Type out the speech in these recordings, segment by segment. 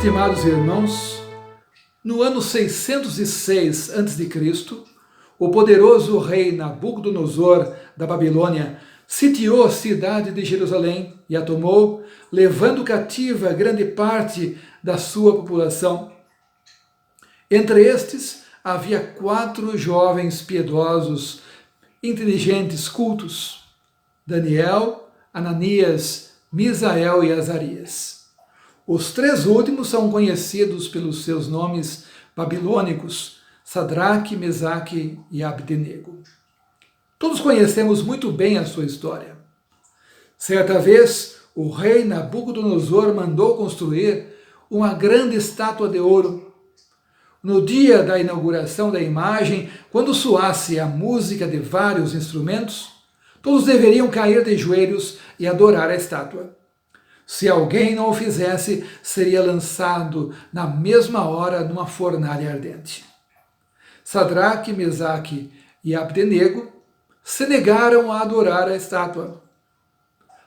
Estimados irmãos, no ano 606 a.C., o poderoso rei Nabucodonosor da Babilônia sitiou a cidade de Jerusalém e a tomou, levando cativa grande parte da sua população. Entre estes havia 4 jovens piedosos, inteligentes, cultos: Daniel, Ananias, Misael e Azarias. Os 3 últimos são conhecidos pelos seus nomes babilônicos: Sadraque, Mesaque e Abdenego. Todos conhecemos muito bem a sua história. Certa vez, o rei Nabucodonosor mandou construir uma grande estátua de ouro. No dia da inauguração da imagem, quando soasse a música de vários instrumentos, todos deveriam cair de joelhos e adorar a estátua. Se alguém não o fizesse, seria lançado na mesma hora numa fornalha ardente. Sadraque, Mesaque e Abdenego se negaram a adorar a estátua.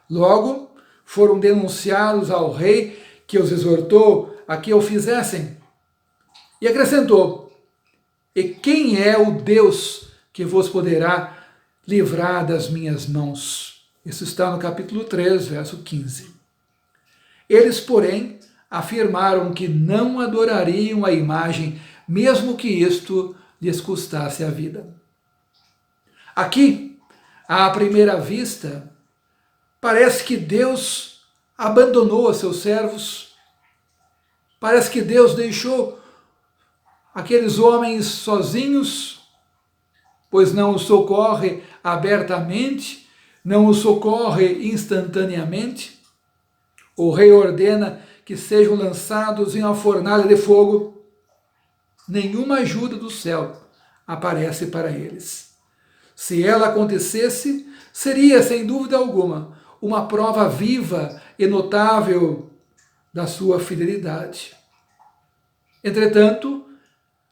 Logo, foram denunciados ao rei, que os exortou a que o fizessem. E acrescentou: "E quem é o Deus que vos poderá livrar das minhas mãos?" Isso está no capítulo 3, verso 15. Eles, porém, afirmaram que não adorariam a imagem, mesmo que isto lhes custasse a vida. Aqui, à primeira vista, parece que Deus abandonou a seus servos. Parece que Deus deixou aqueles homens sozinhos, pois não os socorre abertamente, não os socorre instantaneamente. O rei ordena que sejam lançados em uma fornalha de fogo. Nenhuma ajuda do céu aparece para eles. Se ela acontecesse, seria, sem dúvida alguma, uma prova viva e notável da sua fidelidade. Entretanto,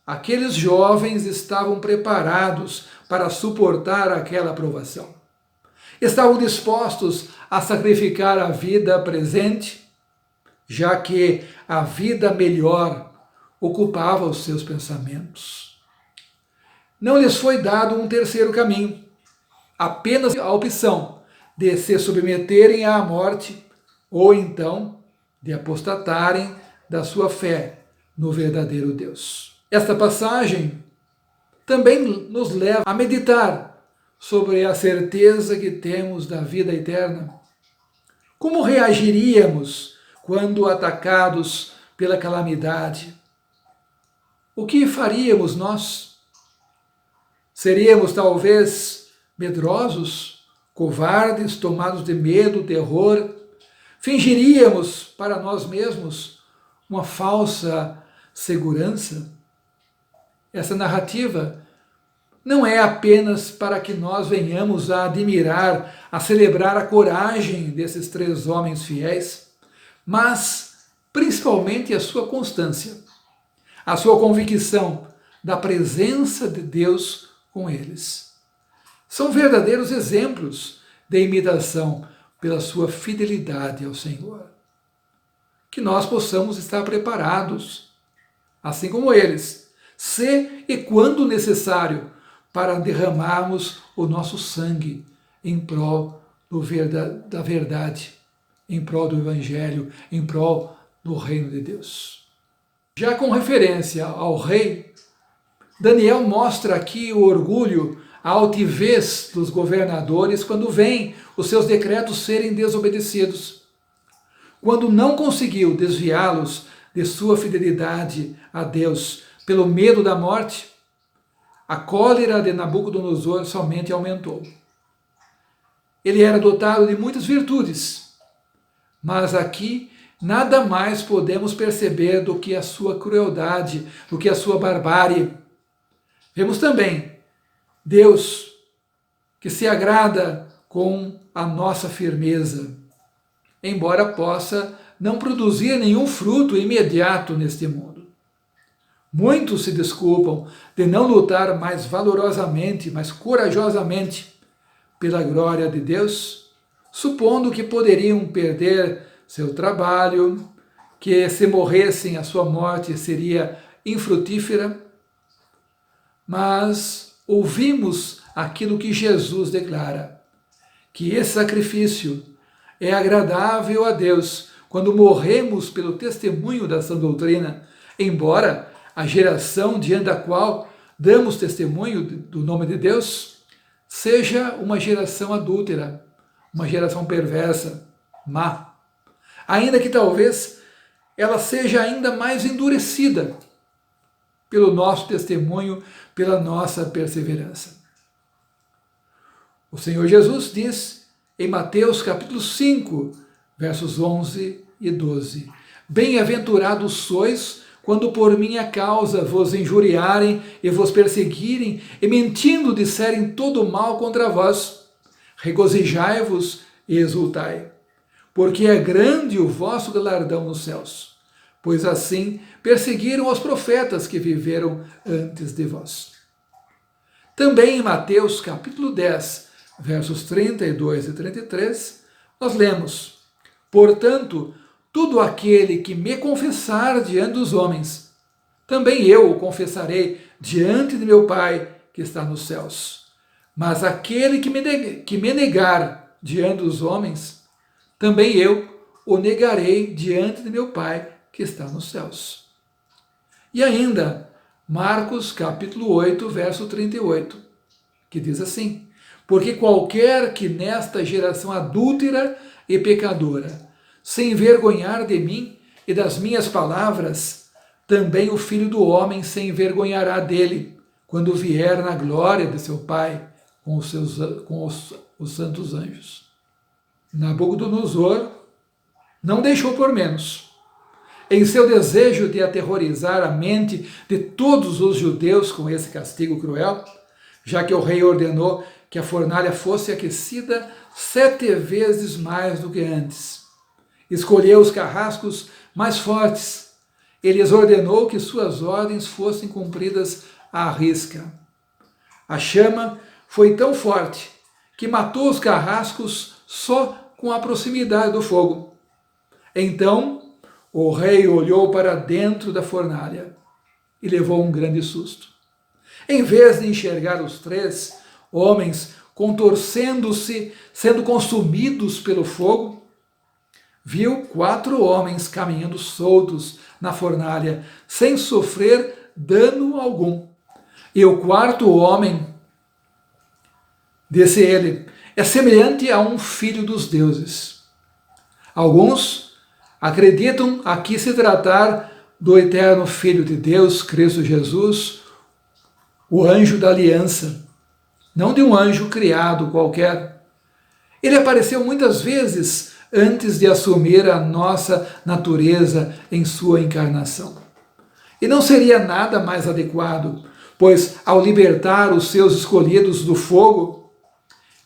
aqueles jovens estavam preparados para suportar aquela provação. Estavam dispostos a sacrificar a vida presente, já que a vida melhor ocupava os seus pensamentos. Não lhes foi dado um terceiro caminho, apenas a opção de se submeterem à morte ou então de apostatarem da sua fé no verdadeiro Deus. Esta passagem também nos leva a meditar sobre a certeza que temos da vida eterna. Como reagiríamos quando atacados pela calamidade? O que faríamos nós? Seríamos talvez medrosos, covardes, tomados de medo, terror? Fingiríamos para nós mesmos uma falsa segurança? Essa narrativa não é apenas para que nós venhamos a admirar, a celebrar a coragem desses 3 homens fiéis, mas principalmente a sua constância, a sua convicção da presença de Deus com eles. São verdadeiros exemplos de imitação pela sua fidelidade ao Senhor. Que nós possamos estar preparados, assim como eles, se e quando necessário, para derramarmos o nosso sangue em prol da verdade, em prol do Evangelho, em prol do reino de Deus. Já com referência ao rei, Daniel mostra aqui o orgulho, a altivez dos governadores quando veem os seus decretos serem desobedecidos. Quando não conseguiu desviá-los de sua fidelidade a Deus pelo medo da morte, a cólera de Nabucodonosor somente aumentou. Ele era dotado de muitas virtudes, mas aqui nada mais podemos perceber do que a sua crueldade, do que a sua barbárie. Vemos também Deus que se agrada com a nossa firmeza, embora possa não produzir nenhum fruto imediato neste mundo. Muitos se desculpam de não lutar mais valorosamente, mais corajosamente pela glória de Deus, supondo que poderiam perder seu trabalho, que se morressem a sua morte seria infrutífera, mas ouvimos aquilo que Jesus declara, que esse sacrifício é agradável a Deus quando morremos pelo testemunho da sã doutrina, embora a geração diante da qual damos testemunho do nome de Deus seja uma geração adúltera, uma geração perversa, má, ainda que talvez ela seja ainda mais endurecida pelo nosso testemunho, pela nossa perseverança. O Senhor Jesus diz em Mateus capítulo 5, versos 11 e 12, bem-aventurados sois quando por minha causa vos injuriarem e vos perseguirem e mentindo disserem todo mal contra vós. Regozijai-vos e exultai, porque é grande o vosso galardão nos céus, pois assim perseguiram os profetas que viveram antes de vós. Também em Mateus capítulo 10, versos 32 e 33, nós lemos, portanto, todo aquele que me confessar diante dos homens, também eu o confessarei diante de meu Pai que está nos céus. Mas aquele que me negar diante dos homens, também eu o negarei diante de meu Pai que está nos céus. E ainda, Marcos capítulo 8, verso 38, que diz assim, porque qualquer que nesta geração adúltera e pecadora se envergonhar de mim e das minhas palavras, também o Filho do Homem se envergonhará dele, quando vier na glória de seu Pai com os santos anjos. Nabucodonosor não deixou por menos. Em seu desejo de aterrorizar a mente de todos os judeus com esse castigo cruel, já que o rei ordenou que a fornalha fosse aquecida 7 vezes mais do que antes. Escolheu os carrascos mais fortes. Ele lhes ordenou que suas ordens fossem cumpridas à risca. A chama foi tão forte que matou os carrascos só com a proximidade do fogo. Então, o rei olhou para dentro da fornalha e levou um grande susto. Em vez de enxergar os 3 homens contorcendo-se, sendo consumidos pelo fogo, viu 4 homens caminhando soltos na fornalha, sem sofrer dano algum. E o 4º homem, disse ele, é semelhante a um filho dos deuses. Alguns acreditam aqui se tratar do eterno Filho de Deus, Cristo Jesus, o anjo da aliança, não de um anjo criado qualquer. Ele apareceu muitas vezes antes de assumir a nossa natureza em sua encarnação. E não seria nada mais adequado, pois ao libertar os seus escolhidos do fogo,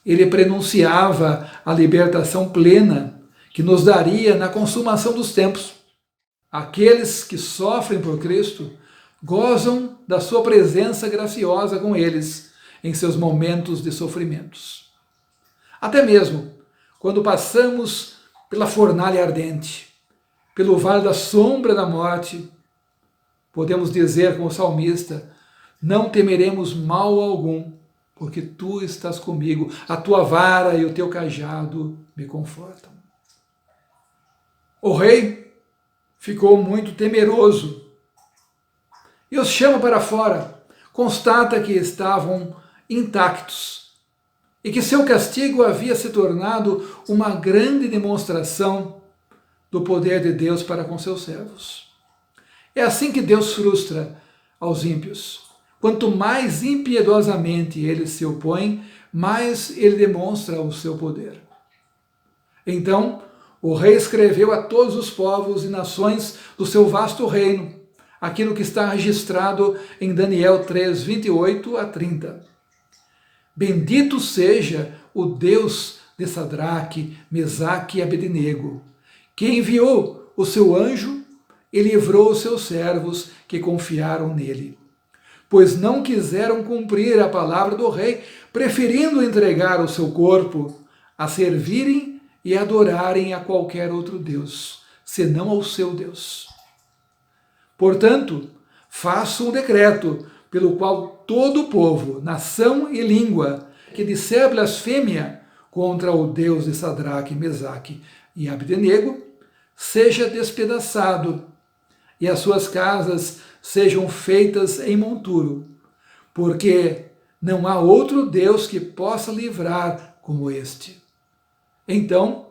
ele prenunciava a libertação plena que nos daria na consumação dos tempos. Aqueles que sofrem por Cristo gozam da sua presença graciosa com eles em seus momentos de sofrimentos. Até mesmo quando passamos pela fornalha ardente, pelo vale da sombra da morte, podemos dizer com o salmista, não temeremos mal algum, porque tu estás comigo, a tua vara e o teu cajado me confortam. O rei ficou muito temeroso e os chama para fora, constata que estavam intactos e que seu castigo havia se tornado uma grande demonstração do poder de Deus para com seus servos. É assim que Deus frustra aos ímpios. Quanto mais impiedosamente eles se opõem, mais ele demonstra o seu poder. Então, o rei escreveu a todos os povos e nações do seu vasto reino, aquilo que está registrado em Daniel 3, 28 a 30. Bendito seja o Deus de Sadraque, Mesaque e Abednego, que enviou o seu anjo e livrou os seus servos que confiaram nele, pois não quiseram cumprir a palavra do rei, preferindo entregar o seu corpo a servirem e adorarem a qualquer outro Deus, senão ao seu Deus. Portanto, faço um decreto pelo qual todo o povo, nação e língua que disser blasfêmia contra o Deus de Sadraque, Mesaque e Abdenego, seja despedaçado, e as suas casas sejam feitas em monturo, porque não há outro Deus que possa livrar como este. Então,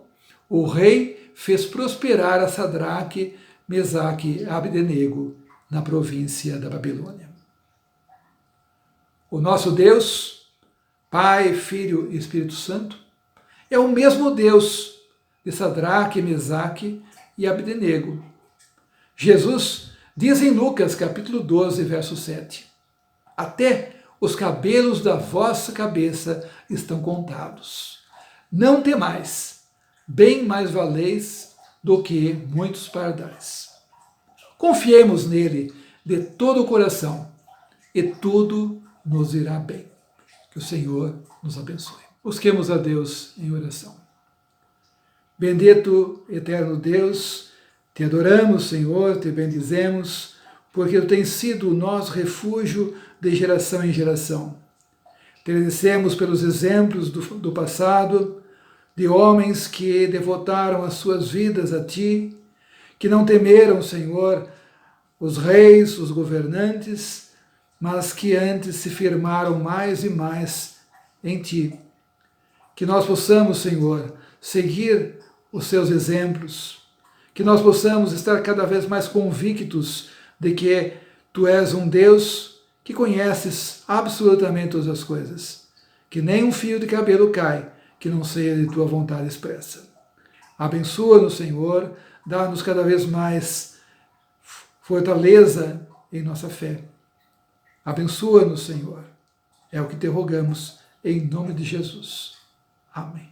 o rei fez prosperar a Sadraque, Mesaque e Abdenego na província da Babilônia. O nosso Deus, Pai, Filho e Espírito Santo, é o mesmo Deus de Sadraque, Mesaque e Abdenego. Jesus diz em Lucas capítulo 12, verso 7, até os cabelos da vossa cabeça estão contados. Não temais, bem mais valeis do que muitos pardais. Confiemos nele de todo o coração e tudo nos irá bem. Que o Senhor nos abençoe. Busquemos a Deus em oração. Bendito, eterno Deus, te adoramos, Senhor, te bendizemos, porque tu tens sido o nosso refúgio de geração em geração. Te agradecemos pelos exemplos do passado, de homens que devotaram as suas vidas a ti, que não temeram, Senhor, os reis, os governantes, mas que antes se firmaram mais e mais em ti. Que nós possamos, Senhor, seguir os seus exemplos, que nós possamos estar cada vez mais convictos de que tu és um Deus que conheces absolutamente todas as coisas, que nem um fio de cabelo cai que não seja de tua vontade expressa. Abençoa-nos, Senhor, dá-nos cada vez mais fortaleza em nossa fé. Abençoa-nos, Senhor. É o que te rogamos, em nome de Jesus. Amém.